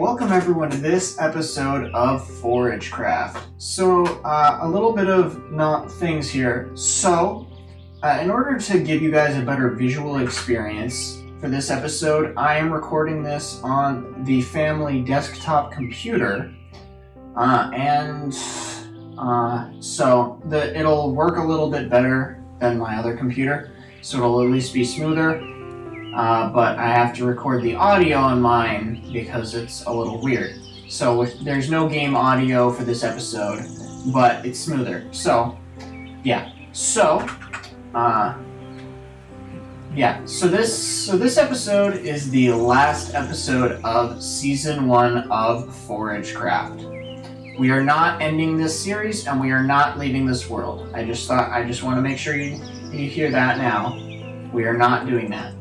welcome everyone to this episode of ForageCraft. So, a little bit of not things here. So, in order to give you guys a better visual experience for this episode, I am recording this on the family desktop computer, so it'll work a little bit better than my other computer, so it'll at least be smoother. But I have to record the audio on mine because it's a little weird. So there's no game audio for this episode, but it's smoother. So, yeah. So this episode is the last episode of Season 1 of ForageCraft. We are not ending this series, and we are not leaving this world. I just want to make sure you hear that now. We are not doing that.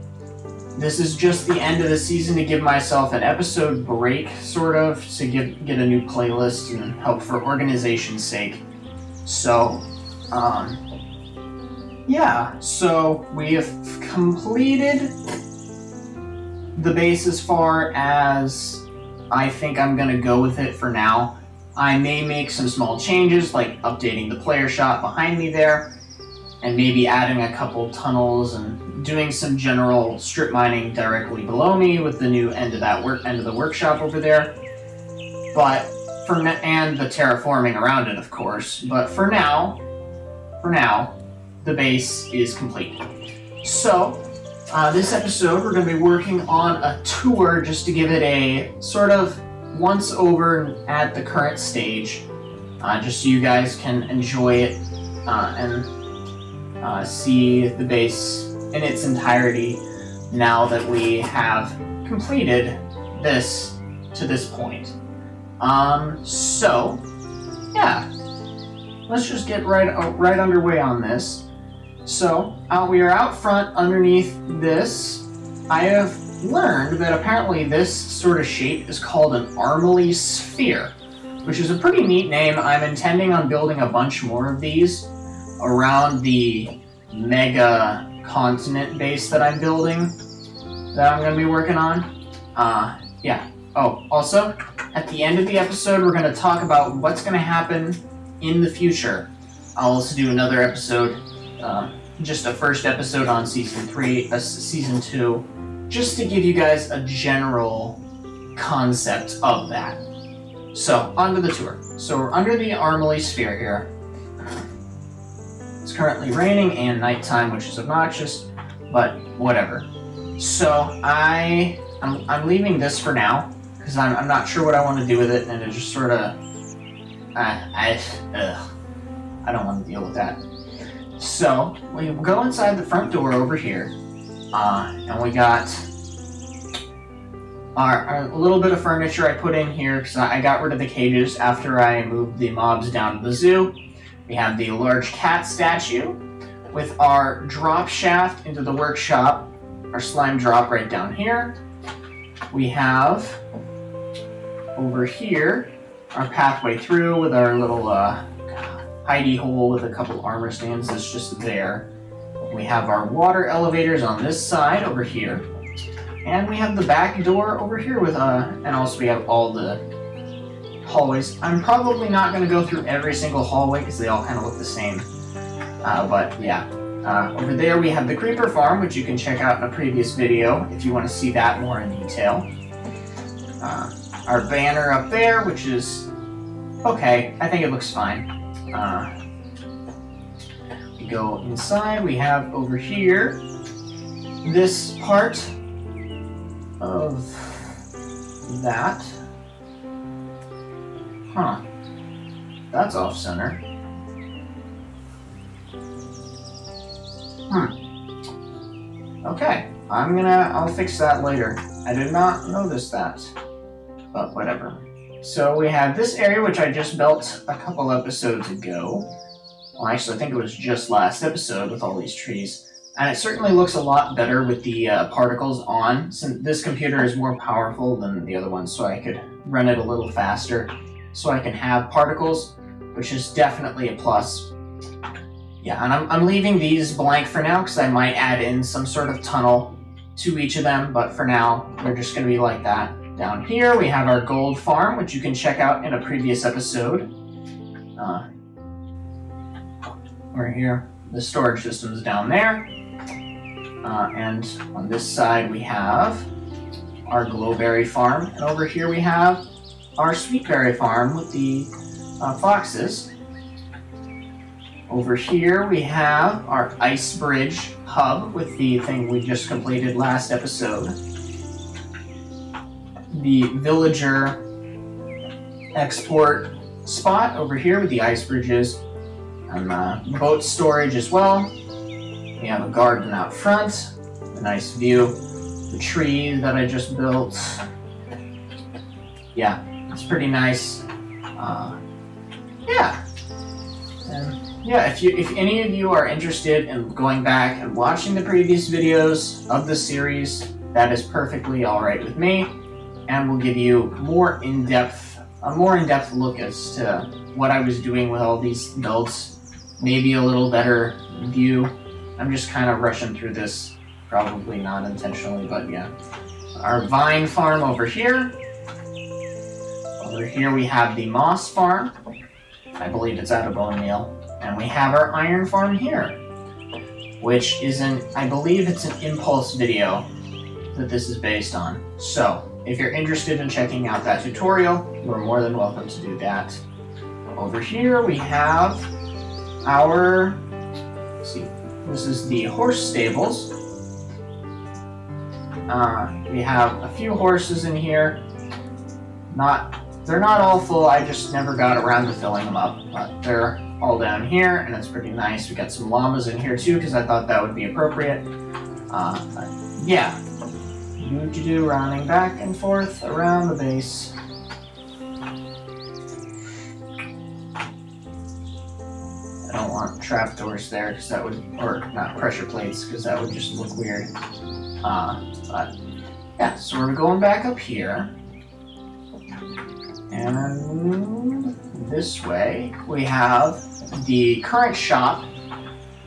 This is just the end of the season to give myself an episode break, sort of, to get a new playlist and help for organization's sake. So, so we have completed the base as far as I think I'm going to go with it for now. I may make some small changes, like updating the player shop behind me there, and maybe adding a couple tunnels and doing some general strip mining directly below me with the new end of the workshop over there. And the terraforming around it, of course. But for now, the base is complete. So, this episode we're going to be working on a tour just to give it a sort of once over at the current stage, just so you guys can enjoy it and see the base in its entirety now that we have completed this to this point. Let's just get right underway on this. So, we are out front underneath this. I have learned that apparently this sort of shape is called an Armily Sphere, which is a pretty neat name. I'm intending on building a bunch more of these around the mega continent base that I'm building, that I'm going to be working on. Also, at the end of the episode, we're going to talk about what's going to happen in the future. I'll also do another episode, just a first episode on Season 2, just to give you guys a general concept of that. So, onto the tour. So, we're under the Armily Sphere here. It's currently raining and nighttime, which is obnoxious, but whatever. So I'm leaving this for now because I'm not sure what I want to do with it, and it just sort of I don't want to deal with that. So we go inside the front door over here, and we got our little bit of furniture I put in here because I got rid of the cages after I moved the mobs down to the zoo. We have the large cat statue with our drop shaft into the workshop, our slime drop right down here. We have over here our pathway through with our little hidey hole with a couple armor stands that's just there. We have our water elevators on this side over here. And we have the back door over here with and also we have all the hallways. I'm probably not going to go through every single hallway because they all kind of look the same. Over there we have the creeper farm, which you can check out in a previous video if you want to see that more in detail. Our banner up there, which is okay. I think it looks fine. We go inside. We have over here this part of that. Huh. That's off center. Okay. I'll fix that later. I did not notice that. But whatever. So we have this area which I just built a couple episodes ago. Well, actually I think it was just last episode with all these trees. And it certainly looks a lot better with the particles on. Since this computer is more powerful than the other one, so I could run it a little faster. So I can have particles, which is definitely a plus. Yeah, and I'm leaving these blank for now because I might add in some sort of tunnel to each of them, but for now, they're just going to be like that. Down here we have our gold farm, which you can check out in a previous episode. We're here. The storage system is down there. And on this side we have our glowberry farm. And over here we have our sweetberry farm with the foxes. Over here we have our ice bridge hub with the thing we just completed last episode. The villager export spot over here with the ice bridges and boat storage as well. We have a garden out front, a nice view. The tree that I just built. Yeah, it's pretty nice. Yeah. And yeah, if any of you are interested in going back and watching the previous videos of the series, that is perfectly alright with me. And we'll give you a more in-depth look as to what I was doing with all these builds. Maybe a little better view. I'm just kind of rushing through this, probably not intentionally, but yeah. Our vine farm over here. Over here we have the moss farm. I believe it's out of bone meal. And we have our iron farm here, which is I believe it's an impulse video that this is based on. So, if you're interested in checking out that tutorial, you're more than welcome to do that. Over here we have our, let's see, this is the horse stables. We have a few horses in here. They're not all full, I just never got around to filling them up, but they're all down here, and it's pretty nice. We got some llamas in here too, because I thought that would be appropriate. But yeah. Running back and forth around the base. I don't want trapdoors there because that would, or not pressure plates, because that would just look weird. But yeah, so we're going back up here. And this way we have the current shop,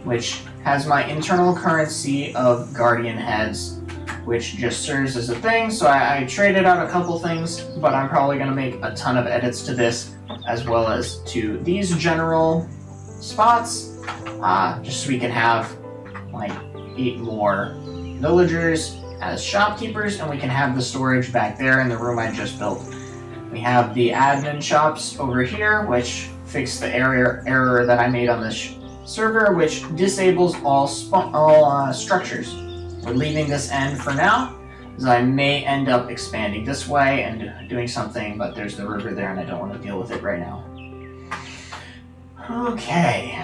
which has my internal currency of guardian heads, which just serves as a thing. So I traded out a couple things, but I'm probably going to make a ton of edits to this, as well as to these general spots, just so we can have like 8 more villagers as shopkeepers, and we can have the storage back there in the room I just built. We have the admin shops over here, which fixed the error that I made on this server, which disables all structures. We're leaving this end for now, because I may end up expanding this way and doing something, but there's the river there and I don't want to deal with it right now. Okay.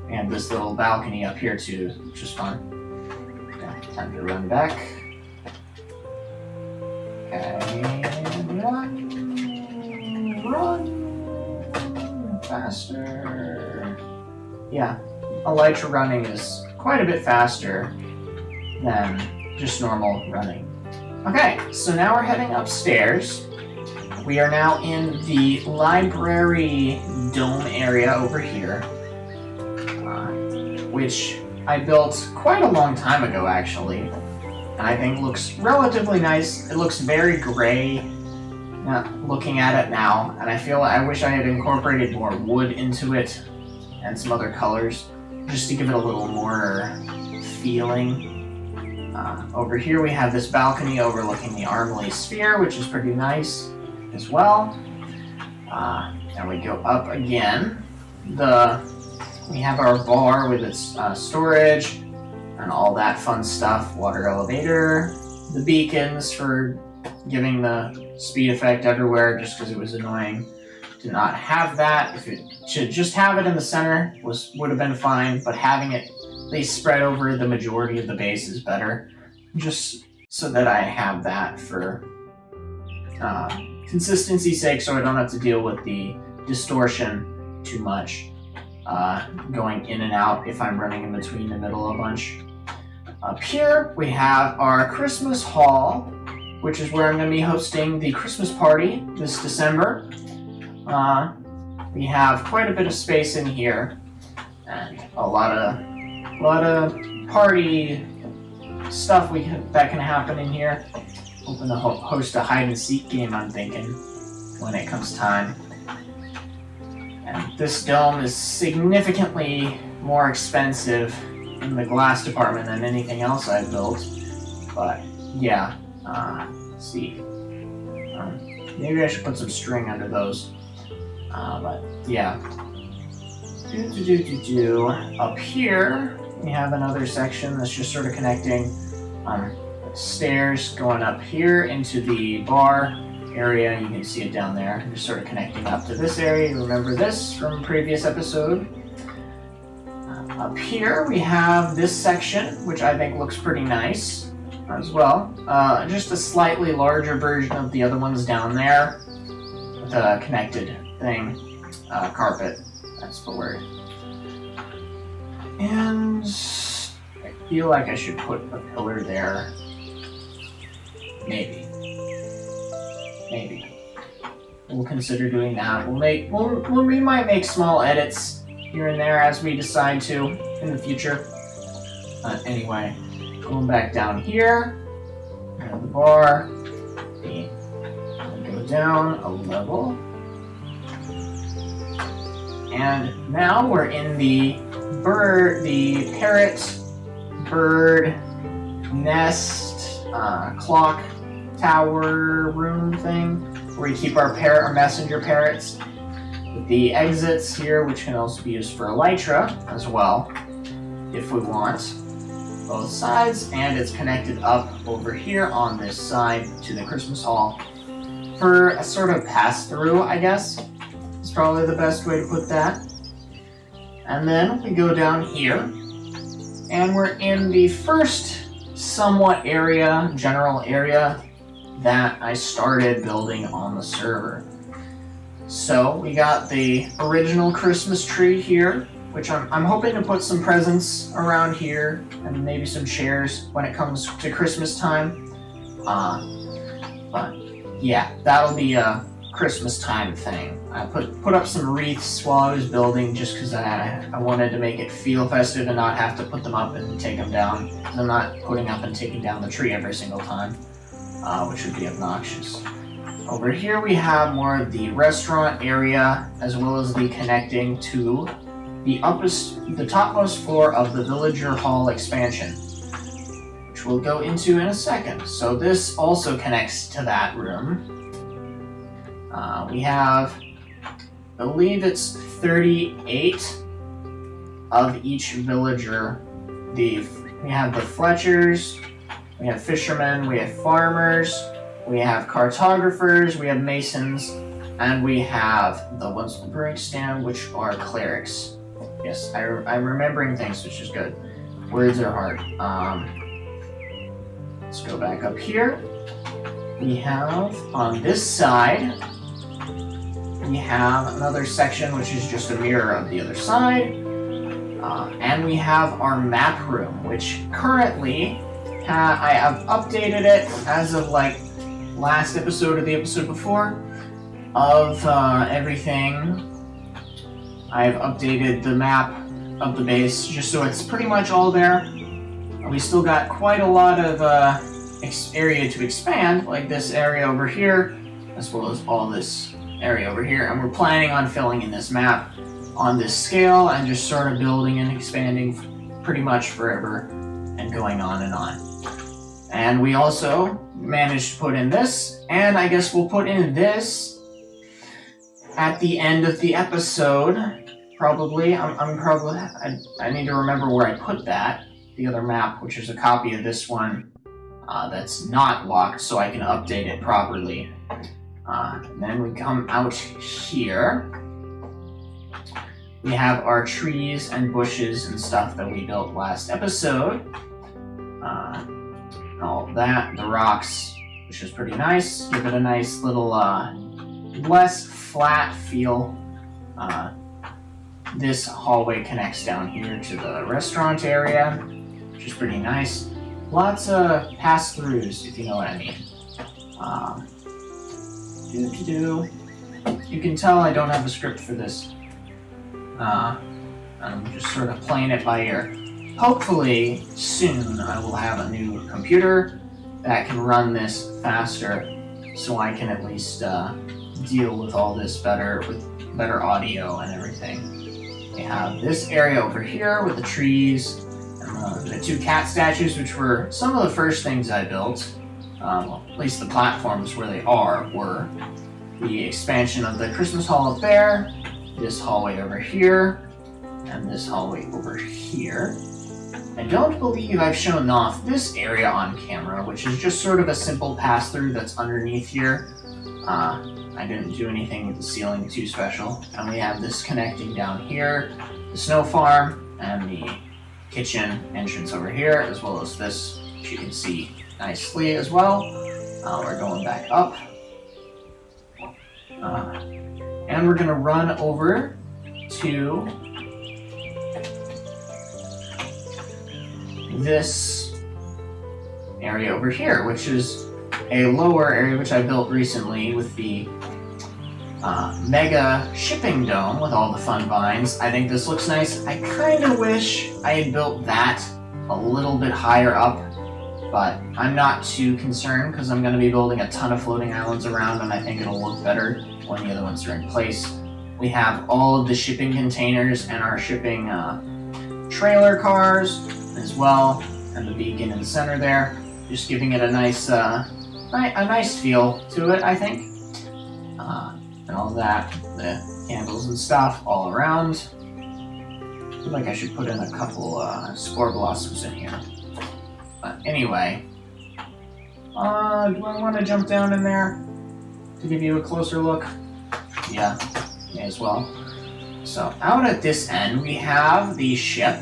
And this little balcony up here too, which is fun. Okay, time to run back. Okay, run faster. Yeah, elytra running is quite a bit faster than just normal running. Okay, so now we're heading upstairs. We are now in the library dome area over here, which I built quite a long time ago actually, and I think looks relatively nice. It looks very gray looking at it now, and I wish I had incorporated more wood into it and some other colors, just to give it a little more feeling. Over here we have this balcony overlooking the Armley Sphere, which is pretty nice as well. And we go up again. We have our bar with its storage and all that fun stuff. Water elevator, the beacons for giving the speed effect everywhere, just because it was annoying to not have that. If it should just have it in the center would have been fine, but having it at least spread over the majority of the base is better, just so that I have that for consistency's sake, so I don't have to deal with the distortion too much going in and out if I'm running in between the middle a bunch. Up here we have our Christmas Hall, which is where I'm going to be hosting the Christmas party this December. We have quite a bit of space in here, and a lot of party stuff that can happen in here. hoping to host a hide-and-seek game, I'm thinking, when it comes time. And this dome is significantly more expensive in the glass department than anything else I've built. But, yeah, let's see. Maybe I should put some string under those. But, yeah. Up here, we have another section that's just sort of connecting stairs going up here into the bar area. You can see it down there. Just sort of connecting up to this area. You remember this from a previous episode. Up here, we have this section, which I think looks pretty nice as well. Just a slightly larger version of the other ones down there with a connected thing. Carpet. That's the word. And I feel like I should put a pillar there. Maybe. We'll consider doing that. We might make small edits here and there as we decide to in the future. Anyway, going back down here, and the bar. Go down a level. And now we're in the parrot, bird, nest, clock, tower room thing, where we keep our messenger parrots. With the exits here, which can also be used for elytra as well, if we want. Both sides, and it's connected up over here on this side to the Christmas hall for a sort of pass-through, I guess. It's probably the best way to put that. And then we go down here, and we're in the first somewhat general area that I started building on the server. So we got the original Christmas tree here, which I'm hoping to put some presents around here and maybe some chairs when it comes to Christmas time. But yeah, that'll be a Christmas time thing. I put up some wreaths while I was building just because I wanted to make it feel festive and not have to put them up and take them down. I'm not putting up and taking down the tree every single time, which would be obnoxious. Over here we have more of the restaurant area as well as the connecting to the topmost floor of the Villager Hall expansion, which we'll go into in a second. So this also connects to that room. We have, I believe it's 38 of each villager. We have the Fletchers, we have fishermen, we have farmers, we have cartographers, we have masons, and we have the ones with the brewing stand, which are clerics. Yes, I'm remembering things, which is good. Words are hard. Let's go back up here. We have, on this side, we have another section which is just a mirror of the other side. And we have our map room, which currently, I have updated it as of like last episode or the episode before of everything. I've updated the map of the base just so it's pretty much all there. We still got quite a lot of area to expand, like this area over here, as well as all this area over here, and we're planning on filling in this map on this scale and just sort of building and expanding pretty much forever and going on and on. And we also managed to put in this, and I guess we'll put in this at the end of the episode, probably. I need to remember where I put that, the other map, which is a copy of this one that's not locked, so I can update it properly. And then we come out here. We have our trees and bushes and stuff that we built last episode. All that, the rocks, which is pretty nice. Give it a nice little, less flat feel. This hallway connects down here to the restaurant area, which is pretty nice. Lots of pass-throughs, if you know what I mean. You can tell I don't have a script for this. I'm just sort of playing it by ear. Hopefully, soon I will have a new computer that can run this faster, so I can at least deal with all this better with better audio and everything. We have this area over here with the trees and the two cat statues, which were some of the first things I built. Well, at least the platforms where they were. The expansion of the Christmas hall up there, this hallway over here, and this hallway over here. I don't believe I've shown off this area on camera, which is just sort of a simple pass-through that's underneath here. I didn't do anything with the ceiling too special. And we have this connecting down here, the snow farm, and the kitchen entrance over here, as well as this, which you can see nicely as well. We're going back up. And we're going to run over to this area over here, which is a lower area which I built recently with the mega shipping dome with all the fun vines. I think this looks nice. I kind of wish I had built that a little bit higher up, but I'm not too concerned because I'm going to be building a ton of floating islands around, and I think it'll look better when the other ones are in place. We have all of the shipping containers and our shipping trailer cars as well, and the beacon in the center there, just giving it a nice feel to it, I think. And all that, the candles and stuff all around. I feel like I should put in a couple spore blossoms in here. But anyway, do I want to jump down in there to give you a closer look? Yeah, may as well. So out at this end, we have the ship,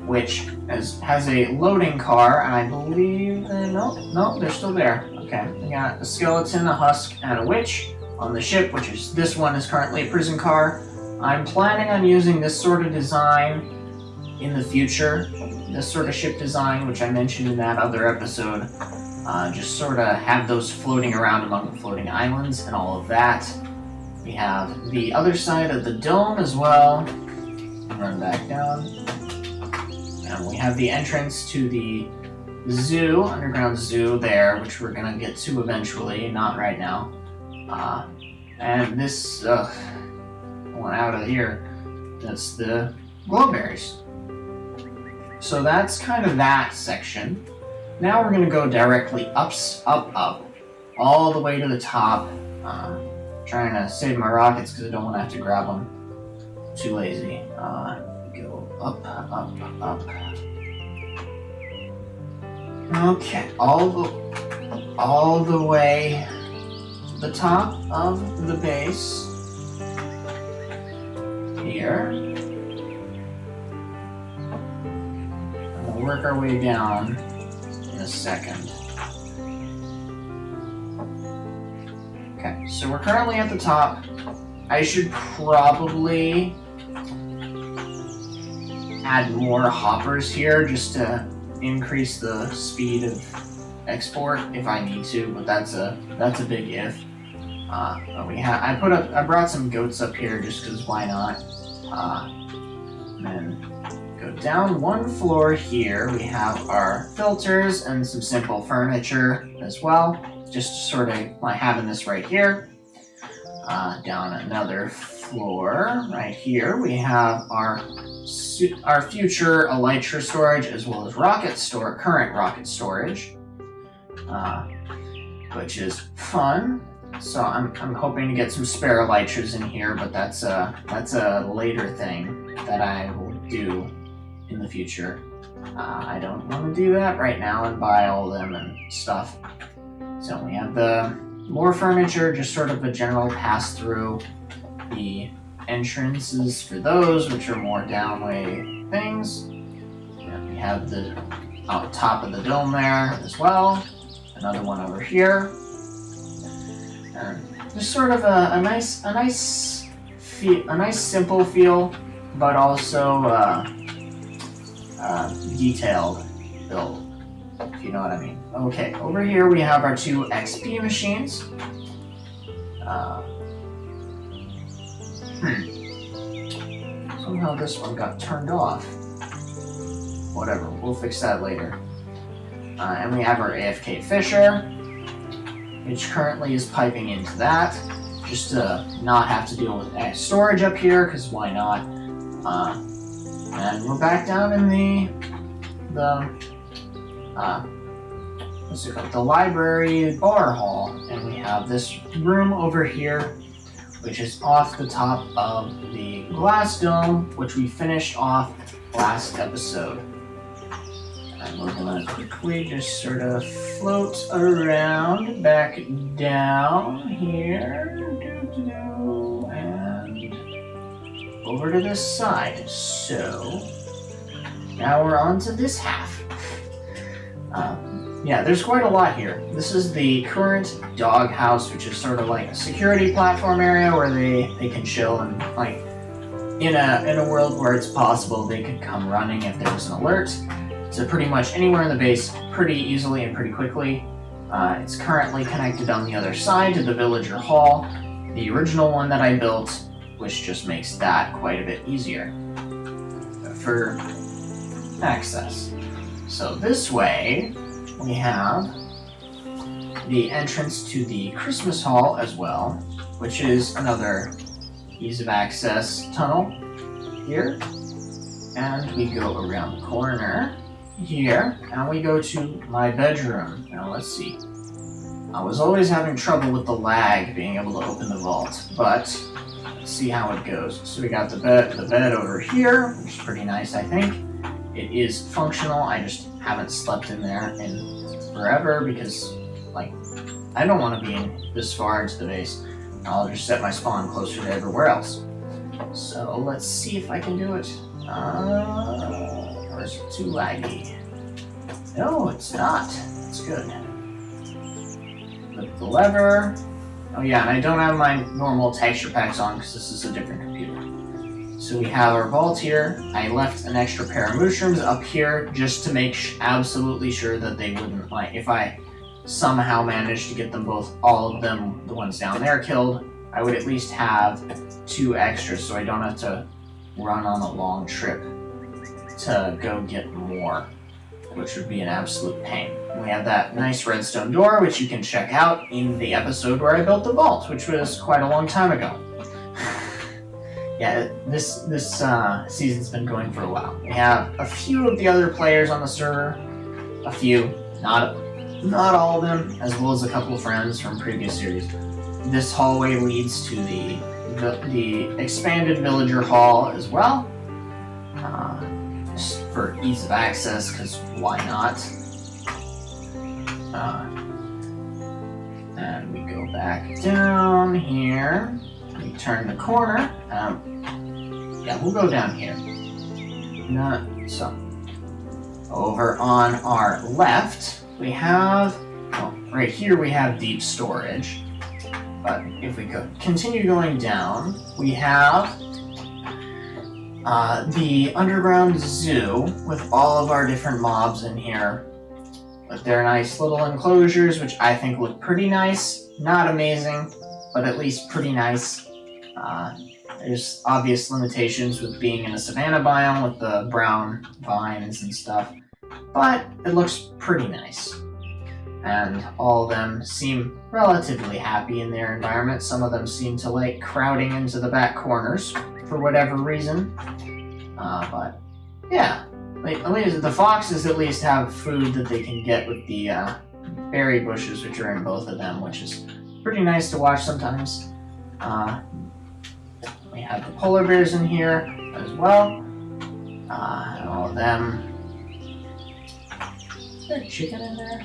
which has a loading car, and I believe, no, they're still there. Okay, we got a skeleton, a husk, and a witch on the ship, which is, this one is currently a prison car. I'm planning on using this sort of design in the future, this sort of ship design, which I mentioned in that other episode. Just sort of have those floating around among the floating islands and all of that. We have the other side of the dome as well. Run back down. And we have the entrance to the zoo, underground zoo there, which we're gonna get to eventually, not right now. And this one out of here, that's the glowberries. So that's kind of that section. Now we're gonna go directly up, all the way to the top. Trying to save my rockets because I don't want to have to grab them. Too lazy. Go up. Okay, all the way to the top of the base here. And we'll work our way down in a second. Okay, so we're currently at the top. I should probably add more hoppers here just to increase the speed of export if I need to, but that's a big if. I brought some goats up here just because why not? And then go down one floor here. We have our filters and some simple furniture as well. Just sort of like having this right here. Down another floor right here, we have our future elytra storage as well as current rocket storage, which is fun. So I'm hoping to get some spare elytras in here, but that's a later thing that I will do in the future. I don't want to do that right now and buy all of them and stuff. So we have the more furniture, just sort of a general pass through. The entrances for those, which are more downway things. And we have the top of the dome there as well. Another one over here. And just sort of a nice simple feel, but also detailed build, if you know what I mean. Okay, over here we have our two XP machines. Somehow this one got turned off. Whatever, we'll fix that later. And we have our AFK Fisher, which currently is piping into that, just to not have to deal with storage up here, because why not? And we're back down in what's it called? The library bar hall, and we have this room over here, which is off the top of the glass dome, which we finished off last episode. And we're gonna quickly just sort of float around back down here, and over to this side. So now we're on to this half. Yeah, there's quite a lot here. This is the current dog house, which is sort of like a security platform area where they can chill, and like in a world where it's possible they could come running if there was an alert. So pretty much anywhere in the base pretty easily and pretty quickly. It's currently connected on the other side to the villager hall, the original one that I built, which just makes that quite a bit easier for access. So this way we have the entrance to the Christmas hall as well, which is another ease of access tunnel here. And we go around the corner here, and we go to my bedroom. Now let's see. I was always having trouble with the lag being able to open the vault, but let's see how it goes. So we got the bed over here, which is pretty nice, I think. It is functional. I just haven't slept in there in forever because, like, I don't want to be in this far into the base. I'll just set my spawn closer to everywhere else. So let's see if I can do it. Or is it too laggy? No, it's not. It's good. Lift the lever. Oh yeah, and I don't have my normal texture packs on because this is a different computer. So we have our vault here. I left an extra pair of mushrooms up here just to make absolutely sure that they wouldn't, like, if I somehow managed to get them both, all of them, the ones down there, killed, I would at least have 2 extras so I don't have to run on a long trip to go get more, which would be an absolute pain. We have that nice redstone door, which you can check out in the episode where I built the vault, which was quite a long time ago. Yeah, this season's been going for a while. We have a few of the other players on the server, a few, not all of them, as well as a couple of friends from previous series. This hallway leads to the expanded villager hall as well, just for ease of access, because why not? And we go back down here. We turn the corner. Yeah, we'll go down here. So, over on our left, we have, well, right here we have deep storage. But if we continue going down, we have the underground zoo with all of our different mobs in here with their nice little enclosures, which I think look pretty nice. Not amazing, but at least pretty nice. There's obvious limitations with being in a savanna biome with the brown vines and stuff, but it looks pretty nice. And all of them seem relatively happy in their environment. Some of them seem to like crowding into the back corners for whatever reason. But yeah, at least the foxes at least have food that they can get with the berry bushes, which are in both of them, which is pretty nice to watch sometimes. We have the polar bears in here as well. And all of them. Is there a chicken in there?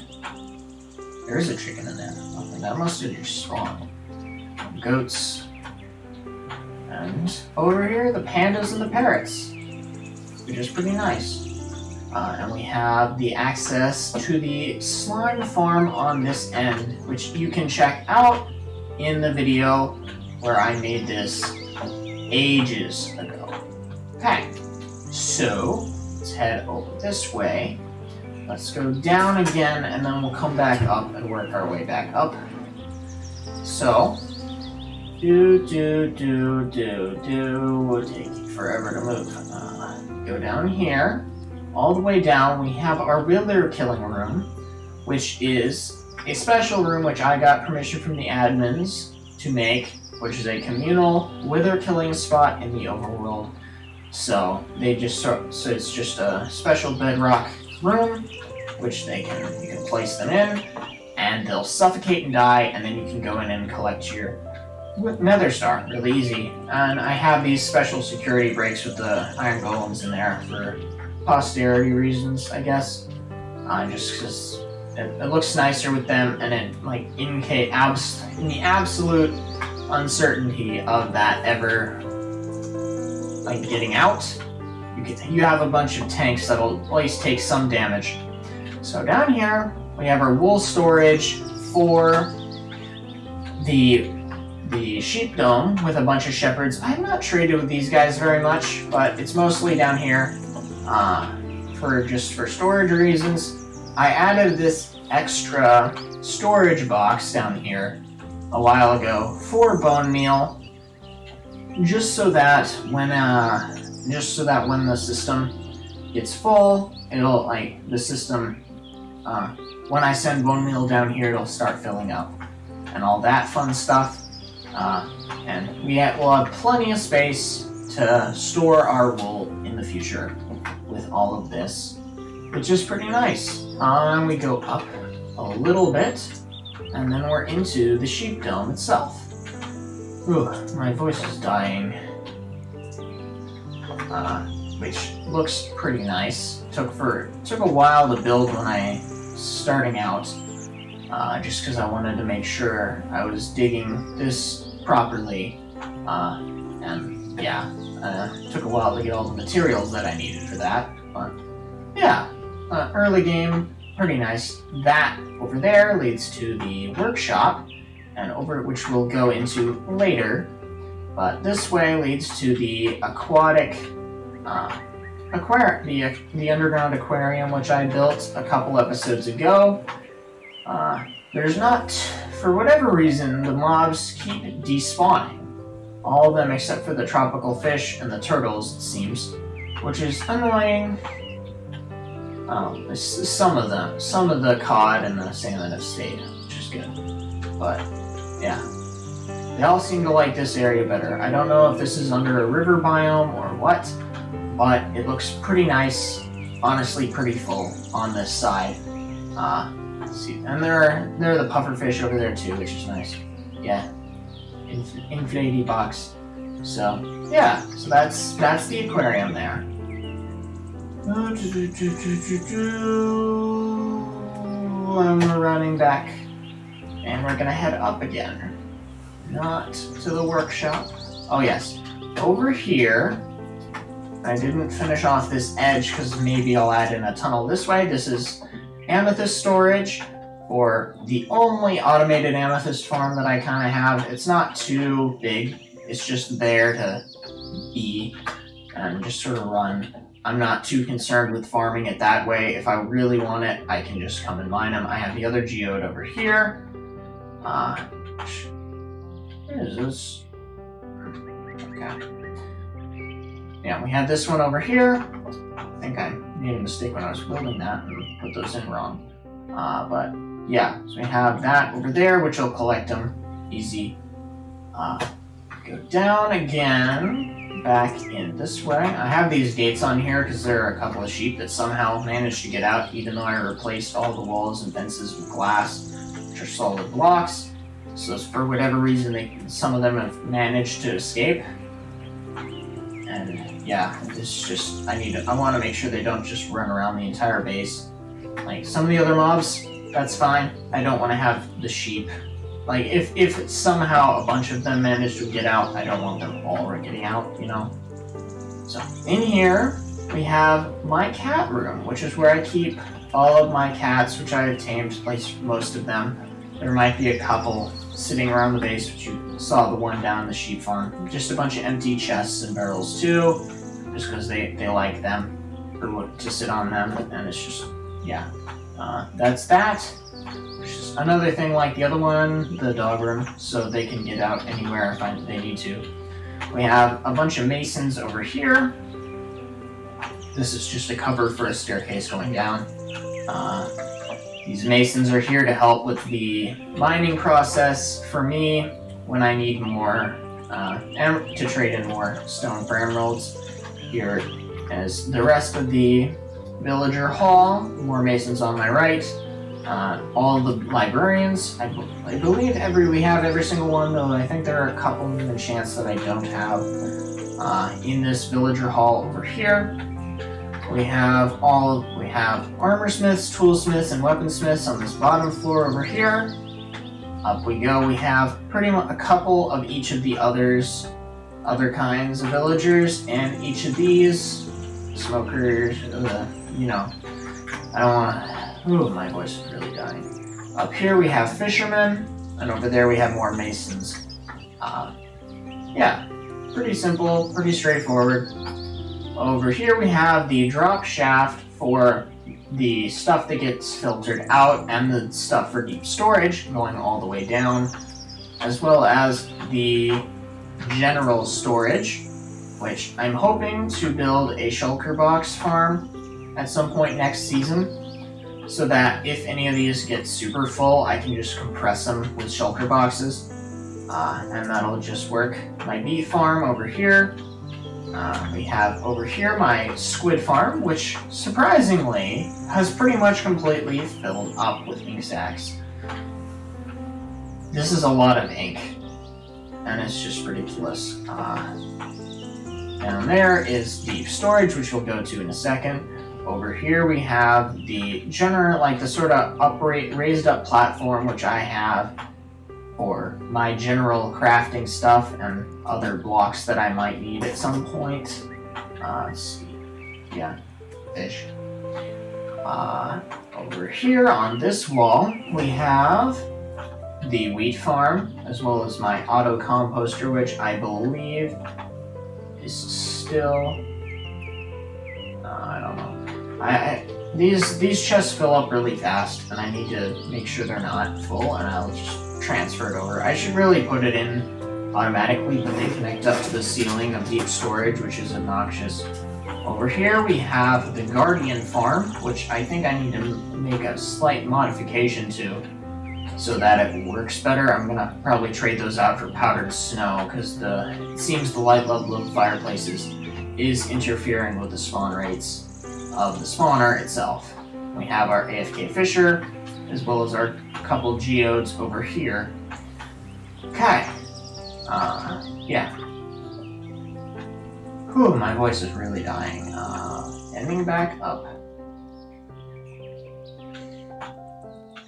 There is a chicken in there. Okay, that must have just spawned. Goats. And over here, the pandas and the parrots, which is pretty nice. And we have the access to the slime farm on this end, which you can check out in the video where I made this ages ago. Okay, so let's head over this way. Let's go down again, and then we'll come back up and work our way back up. So, will take forever to move. Go down here. All the way down, we have our wither killing room, which is a special room which I got permission from the admins to make, which is a communal wither killing spot in the overworld. So so it's just a special bedrock room, which you can place them in, and they'll suffocate and die, and then you can go in and collect your nether star really easy. And I have these special security breaks with the iron golems in there for posterity reasons, I guess. Just because it looks nicer with them, and it in the absolute uncertainty of that ever getting out, you have a bunch of tanks that'll at least take some damage. So down here we have our wool storage for the sheep dome with a bunch of shepherds. I've not traded with these guys very much, but it's mostly down here for storage reasons. I added this extra storage box down here a while ago for bone meal, just so that when the system gets full, it'll the system when I send bone meal down here, it'll start filling up and all that fun stuff. And we'll have plenty of space to store our wool in the future with all of this, which is pretty nice. We go up a little bit, and then we're into the sheep dome itself. Ooh, my voice is dying. Which looks pretty nice. Took a while to build when I starting out, just because I wanted to make sure I was digging this properly, and yeah, took a while to get all the materials that I needed for that. But yeah, early game, pretty nice. That over there leads to the workshop, and which we'll go into later. But this way leads to the aquatic the underground aquarium, which I built a couple episodes ago. There's not, for whatever reason, the mobs keep despawning. All of them except for the tropical fish and the turtles, it seems, which is annoying. Some of the cod and the salmon have stayed, which is good. But yeah, they all seem to like this area better. I don't know if this is under a river biome or what, but it looks pretty nice. Honestly, pretty full on this side. Let's see, and there are the pufferfish over there too, which is nice. Yeah, infinity box. So yeah, so that's the aquarium there. I'm running back, and we're gonna head up again, not to the workshop. Oh yes, over here. I didn't finish off this edge because maybe I'll add in a tunnel this way. This is amethyst storage, or the only automated amethyst farm that I kind of have. It's not too big. It's just there to be and just sort of run. I'm not too concerned with farming it that way. If I really want it, I can just come and mine them. I have the other geode over here. Where is this? Okay. Yeah, we had this one over here. I think I made a mistake when I was building that and put those in wrong. But yeah, so we have that over there, which will collect them easy. Go down again, back in this way. I have these gates on here because there are a couple of sheep that somehow managed to get out, even though I replaced all the walls and fences with glass, which are solid blocks. So for whatever reason, some of them have managed to escape. And yeah, it's just, I want to make sure they don't just run around the entire base. Like some of the other mobs, that's fine. I don't want to have the sheep. Like if somehow a bunch of them manage to get out, I don't want them all getting out, you know? So in here, we have my cat room, which is where I keep all of my cats, which I have tamed, at least most of them. There might be a couple sitting around the base, which you saw the one down in the sheep farm. Just a bunch of empty chests and barrels too, just because they like them, or to sit on them, and it's just, yeah. That's that. There's just another thing like the other one, the dog room, so they can get out anywhere if they need to. We have a bunch of masons over here. This is just a cover for a staircase going down. These masons are here to help with the mining process for me when I need more, to trade in more stone for emeralds. Here is the rest of the villager hall, more masons on my right. All the librarians, I believe we have every single one, though I think there are a couple in the chance that I don't have. In this villager hall over here, we have armorsmiths, toolsmiths, and weaponsmiths on this bottom floor over here. Up we go. We have pretty much a couple of each of the other kinds of villagers, and each of these smokers. I don't want to. Ooh, my voice is really dying. Up here we have fishermen, and over there we have more masons. Yeah, pretty simple, pretty straightforward. Over here we have the drop shaft for the stuff that gets filtered out and the stuff for deep storage going all the way down, as well as the general storage, which I'm hoping to build a shulker box farm at some point next season, so that if any of these get super full, I can just compress them with shulker boxes, and that'll just work. My bee farm over here. We have over here my squid farm, which surprisingly has pretty much completely filled up with ink sacs. This is a lot of ink, and it's just ridiculous. Down there is deep storage, which we'll go to in a second. Over here we have the the sort of raised up platform, which I have for my general crafting stuff and other blocks that I might need at some point. Let's see. Yeah, fish. Over here on this wall, we have the wheat farm, as well as my auto composter, which I believe is still. I don't know. These chests fill up really fast, and I need to make sure they're not full, and I'll just transfer it over. I should really put it in automatically, but they connect up to the ceiling of deep storage, which is obnoxious. Over here we have the Guardian farm, which I think I need to make a slight modification to so that it works better. I'm gonna probably trade those out for powdered snow, because it seems the light level of fireplaces is interfering with the spawn rates of the spawner itself. We have our AFK Fisher, as well as our couple geodes over here. Okay. Yeah. Whew, my voice is really dying. Ending back up.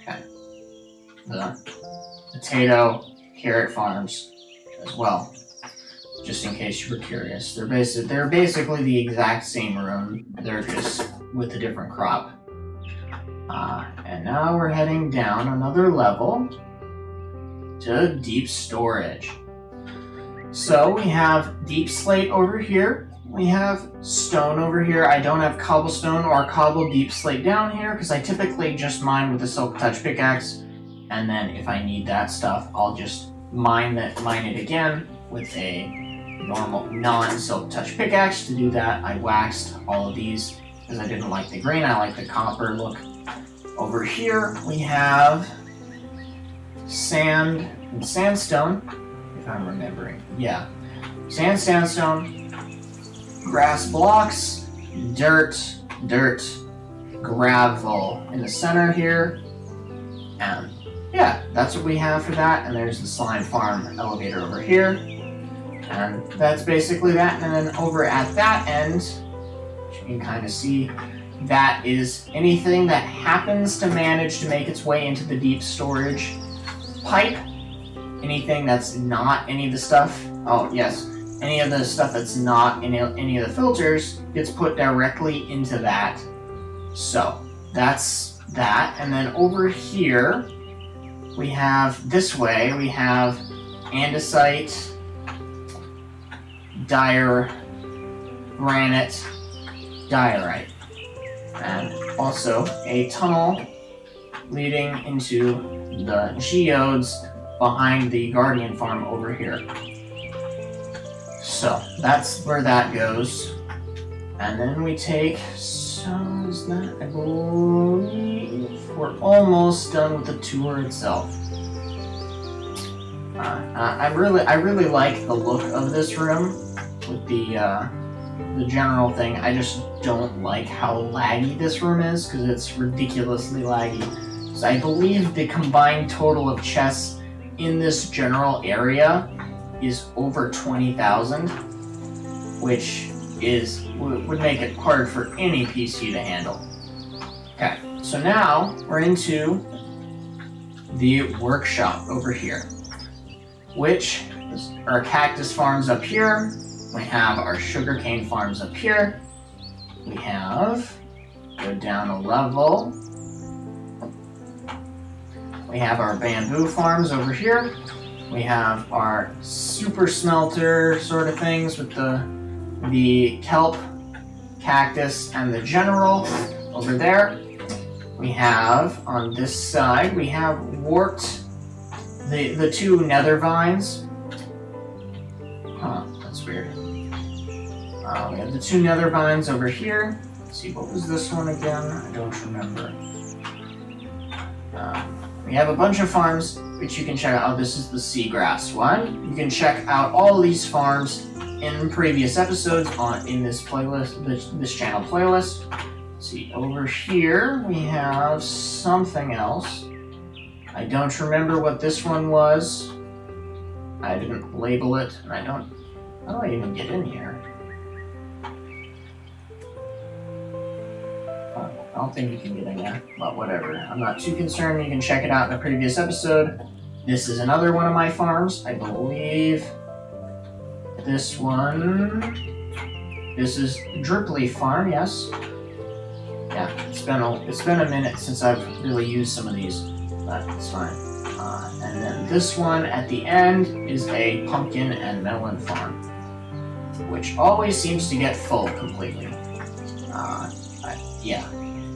Okay. The potato, carrot farms as well. Just in case you were curious. They're basically the exact same room. They're just with a different crop. And now we're heading down another level to deep storage. So we have deep slate over here. We have stone over here. I don't have cobblestone or cobble deep slate down here because I typically just mine with a silk touch pickaxe. And then if I need that stuff, I'll just mine it again with a normal non-silk touch pickaxe. To do that, I waxed all of these because I didn't like the green. I like the copper look. Over here we have sand and sandstone, if I'm remembering. Yeah. Sand, sandstone, grass blocks, dirt, gravel in the center here. And yeah, that's what we have for that. And there's the slime farm elevator over here. And that's basically that. And then over at that end, you can kind of see, that is anything that happens to manage to make its way into the deep storage pipe. Anything that's not any of the stuff, any of the stuff that's not in any of the filters gets put directly into that. So that's that. And then over here, we have andesite, granite, diorite. And also a tunnel leading into the geodes behind the Guardian farm over here. So that's where that goes. And then we take So is that, I believe, we're almost done with the tour itself. I really like the look of this room with the general thing. I just don't like how laggy this room is because it's ridiculously laggy. So I believe the combined total of chests in this general area is over 20,000, which would make it hard for any PC to handle. Okay, so now we're into the workshop over here, which is our cactus farms up here. We have our sugarcane farms up here. We have, go down a level. We have our bamboo farms over here. We have our super smelter sort of things with the kelp, cactus, and the general over there. We have, on this side, we have warped the two nether vines. Huh, that's weird. We have the two nether vines over here. Let's see, what was this one again? I don't remember. We have a bunch of farms which you can check out. Oh, this is the seagrass one. You can check out all these farms in previous episodes in this playlist, this channel playlist. Let's see, over here we have something else. I don't remember what this one was. I didn't label it, and I don't. How do I even get in here? I don't think you can get in there, but whatever. I'm not too concerned. You can check it out in a previous episode. This is another one of my farms. I believe this one. This is Dripply Farm, yes. Yeah, it's been a minute since I've really used some of these, but it's fine. And then this one at the end is a pumpkin and melon farm, which always seems to get full completely. Yeah.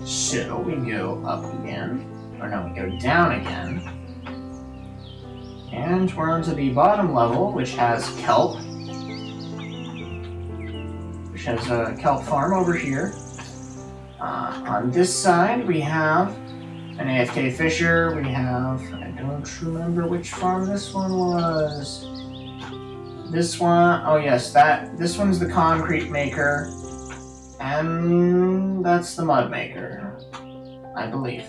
So we go up again, or no, we go down again, and we're onto the bottom level, which has kelp, which has a kelp farm over here. On this side, we have an AFK fisher. We have, I don't remember which farm this one was. This one, oh yes, this one's the concrete maker. And that's the mud maker, I believe.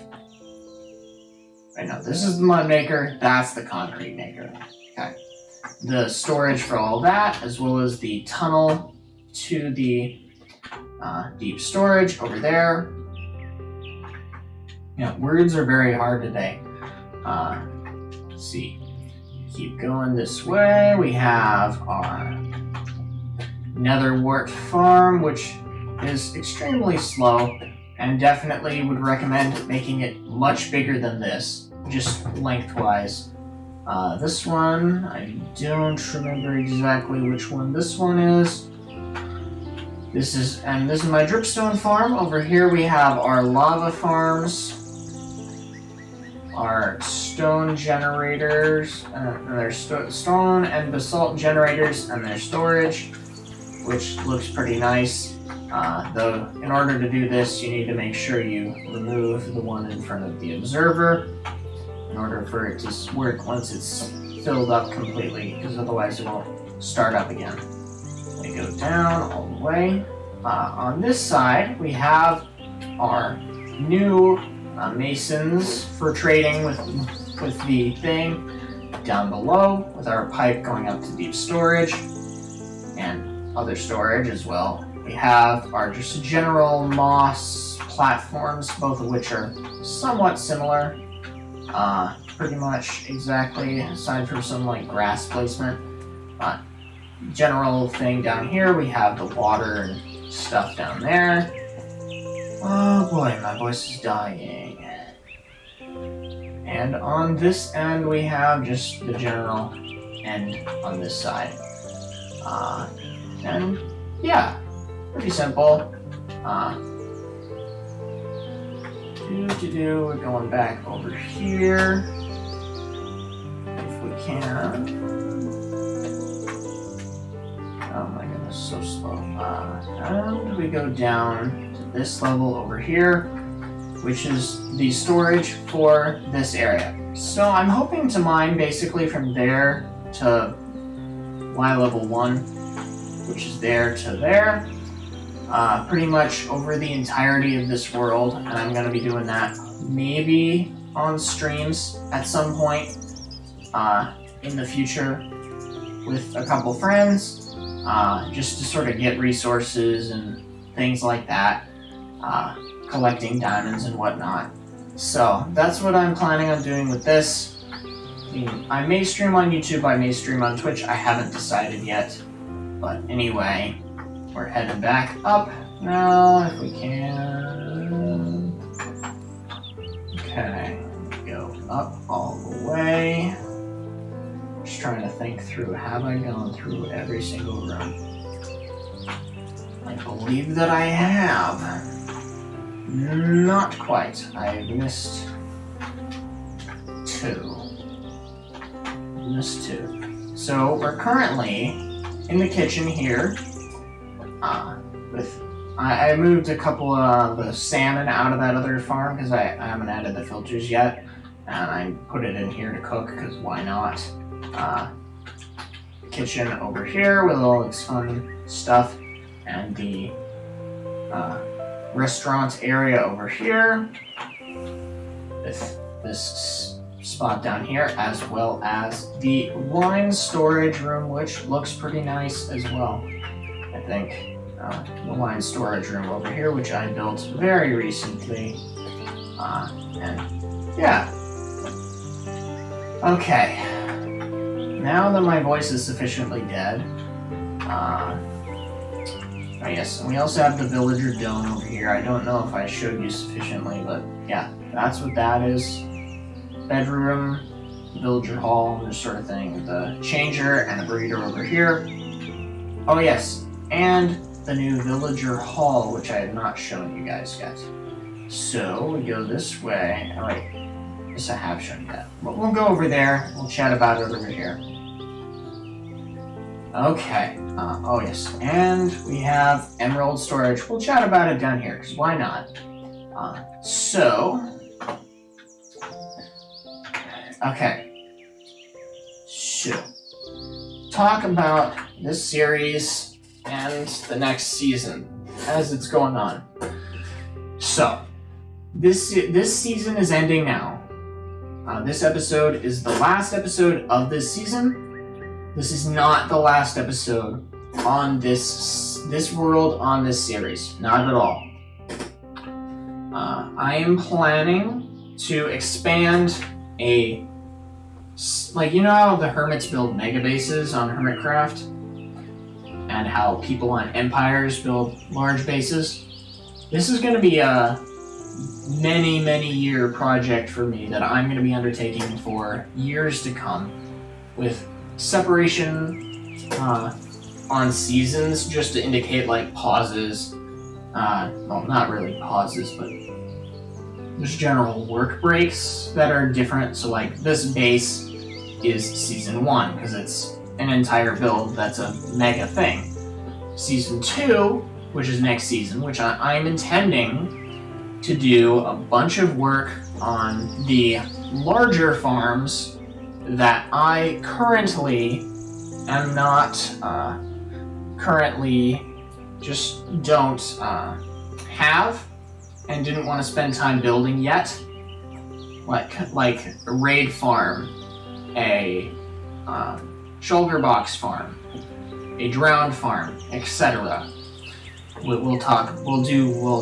Right, no, this is the mud maker, that's the concrete maker. Okay. The storage for all that, as well as the tunnel to the deep storage over there. Yeah, words are very hard today. Let's see. Keep going this way. We have our netherwort farm, which is extremely slow, and definitely would recommend making it much bigger than this, just lengthwise. This one, I don't remember exactly which one this one is. This is my dripstone farm. Over here we have our lava farms, our stone generators, and their stone and basalt generators, and their storage, which looks pretty nice. Though, in order to do this, you need to make sure you remove the one in front of the observer in order for it to work once it's filled up completely, because otherwise it won't start up again. We go down all the way. On this side, we have our new masons for trading with the thing. Down below, with our pipe going up to deep storage and other storage as well. We have our just general moss platforms, both of which are somewhat similar, pretty much exactly, aside from some like grass placement. General thing down here, we have the water and stuff down there. Oh boy, my voice is dying. And on this end, we have just the general end on this side. And yeah. Pretty simple. We're going back over here. If we can. Oh my goodness, so slow. And we go down to this level over here, which is the storage for this area. So I'm hoping to mine basically from there to Y level 1, which is there to there, pretty much over the entirety of this world, and I'm going to be doing that maybe on streams at some point in the future with a couple friends, just to sort of get resources and things like that, collecting diamonds and whatnot. So that's what I'm planning on doing with this. I may stream on YouTube, I may stream on Twitch, I haven't decided yet. But anyway, we're heading back up now, if we can. Okay, go up all the way. Just trying to think through, have I gone through every single room? I believe that I have. Not quite. I missed two. So we're currently in the kitchen here. I moved a couple of the salmon out of that other farm because I haven't added the filters yet, and I put it in here to cook because why not? Kitchen over here with all its fun stuff, and the restaurant area over here with this spot down here, as well as the wine storage room, which looks pretty nice as well. I think the wine storage room over here, which I built very recently, and yeah. Okay, now that my voice is sufficiently dead, oh yes, and we also have the villager dome over here. I don't know if I showed you sufficiently, but yeah, that's what that is. Bedroom, villager hall, this sort of thing, with a changer and a breeder over here. Oh yes, and the new villager hall, which I have not shown you guys yet. So we go this way. Oh wait, yes I have shown you that. But we'll go over there, we'll chat about it over here. Okay, oh yes, and we have emerald storage. We'll chat about it down here, because why not? Okay, so, talk about this series and the next season as it's going on. So, this season is ending now. This episode is the last episode of this season. This is not the last episode on this world, on this series. Not at all. I am planning to expand like, you know how the hermits build mega bases on ForageCraft? And how people on empires build large bases? This is going to be a many year project for me that I'm going to be undertaking for years to come, with separation on seasons just to indicate like pauses. Well, not really pauses, but there's general work breaks that are different. So like this base is season 1 because it's an entire build that's a mega thing. Season 2, which is next season, which I'm intending to do a bunch of work on the larger farms that I currently am not, just don't have and didn't want to spend time building yet. Like a raid farm, a shoulder box farm, a drowned farm, etc. We'll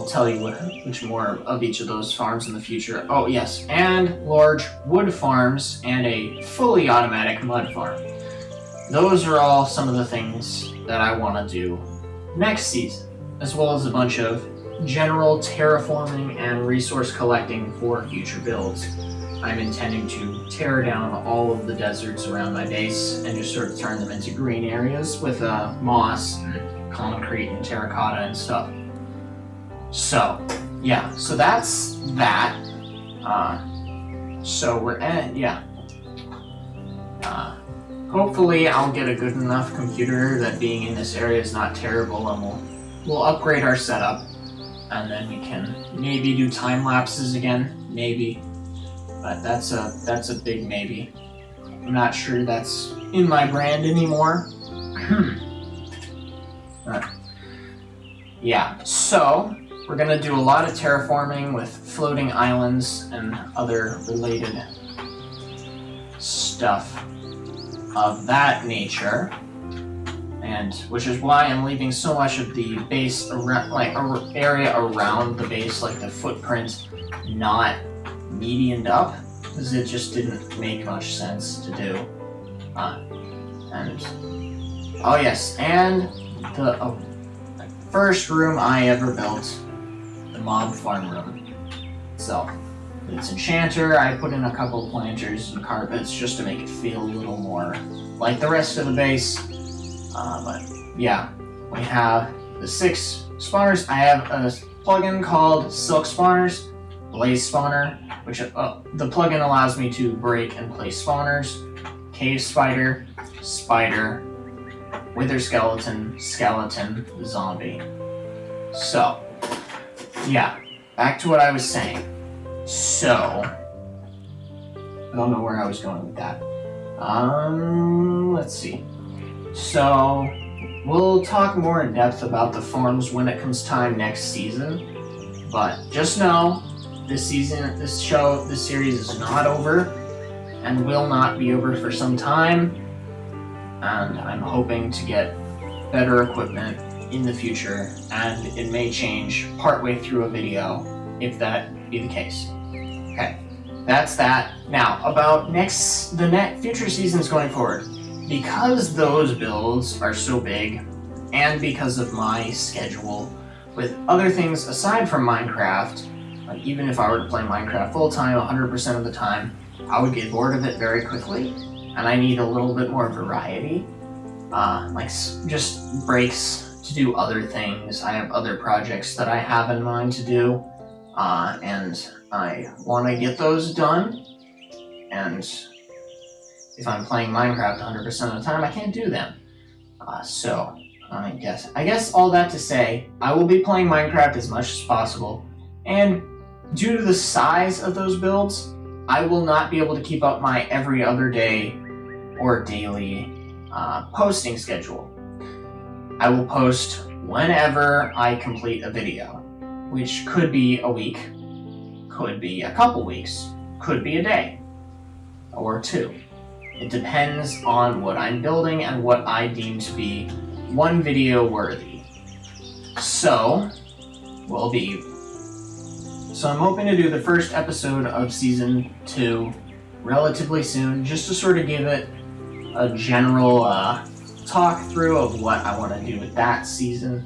tell you which more of each of those farms in the future. Oh yes, and large wood farms and a fully automatic mud farm. Those are all some of the things that I want to do next season, as well as a bunch of general terraforming and resource collecting for future builds. I'm intending to tear down all of the deserts around my base and just sort of turn them into green areas with moss and concrete and terracotta and stuff. So, yeah, so that's that. So we're at, yeah. Hopefully I'll get a good enough computer that being in this area is not terrible, and we'll upgrade our setup. and then we can maybe do time lapses again, maybe. But that's a big maybe. I'm not sure that's in my brand anymore. But, yeah, so we're gonna do a lot of terraforming with floating islands and other related stuff of that nature, and which is why I'm leaving so much of the base around, like area around the base, like the footprint, not medianed up, because it just didn't make much sense to do. And oh yes, and the first room I ever built, the mob farm room itself. It's enchanter. I put in a couple planters and carpets just to make it feel a little more like the rest of the base. But yeah, we have the 6 spawners. I have a plugin called Silk Spawners, Blaze Spawner, which the plugin allows me to break and place spawners, cave spider, spider, wither skeleton, skeleton, zombie. So, yeah, back to what I was saying. So, I don't know where I was going with that. Let's see. So, we'll talk more in depth about the farms when it comes time next season. But just know, this season, this series is not over, and will not be over for some time. And I'm hoping to get better equipment in the future, and it may change partway through a video if that be the case. Okay, that's that. Now, about the future seasons going forward. Because those builds are so big, and because of my schedule with other things aside from Minecraft, like even if I were to play Minecraft full-time 100% of the time, I would get bored of it very quickly, and I need a little bit more variety. Like just breaks to do other things. I have other projects that I have in mind to do, and I want to get those done. And if I'm playing Minecraft 100% of the time, I can't do them. So I guess all that to say, I will be playing Minecraft as much as possible, and due to the size of those builds, I will not be able to keep up my every other day or daily posting schedule. I will post whenever I complete a video, which could be a week, could be a couple weeks, could be a day, or 2. It depends on what I'm building and what I deem to be one video worthy. So I'm hoping to do the first episode of Season 2 relatively soon, just to sort of give it a general talk through of what I want to do with that season,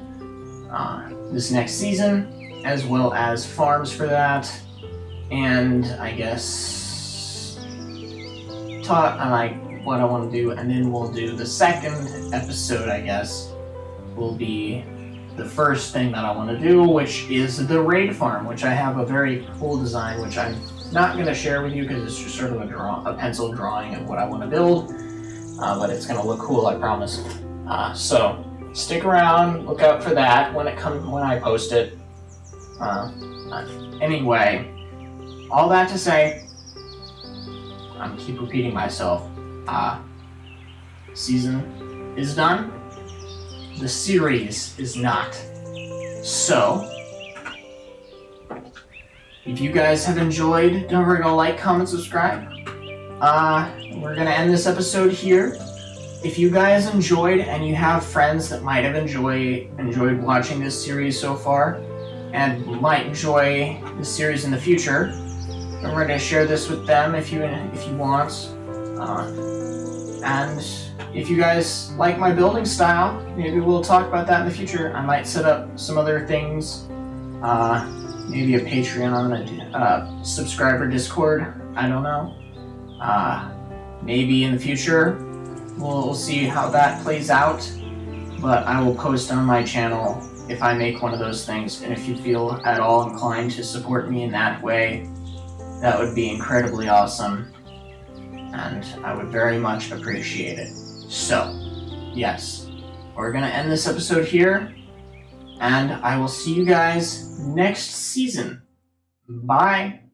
this next season, as well as farms for that, and I guess talk like what I want to do, and then we'll do the second episode, I guess, will be the first thing that I want to do, which is the raid farm, which I have a very cool design, which I'm not going to share with you because it's just sort of a pencil drawing of what I want to build, but it's going to look cool, I promise. So stick around, look out for that when I post it. Anyway, all that to say, I'm keep repeating myself. Season is done. The series is not. So, if you guys have enjoyed, don't forget to like, comment, subscribe. We're gonna end this episode here. If you guys enjoyed and you have friends that might have enjoyed watching this series so far and might enjoy this series in the future, don't forget to share this with them if you want. And if you guys like my building style, maybe we'll talk about that in the future. I might set up some other things, maybe a Patreon, a subscriber Discord, I don't know. Maybe in the future, we'll see how that plays out, but I will post on my channel if I make one of those things, and if you feel at all inclined to support me in that way, that would be incredibly awesome, and I would very much appreciate it. So, yes, we're gonna end this episode here. and I will see you guys next season. Bye.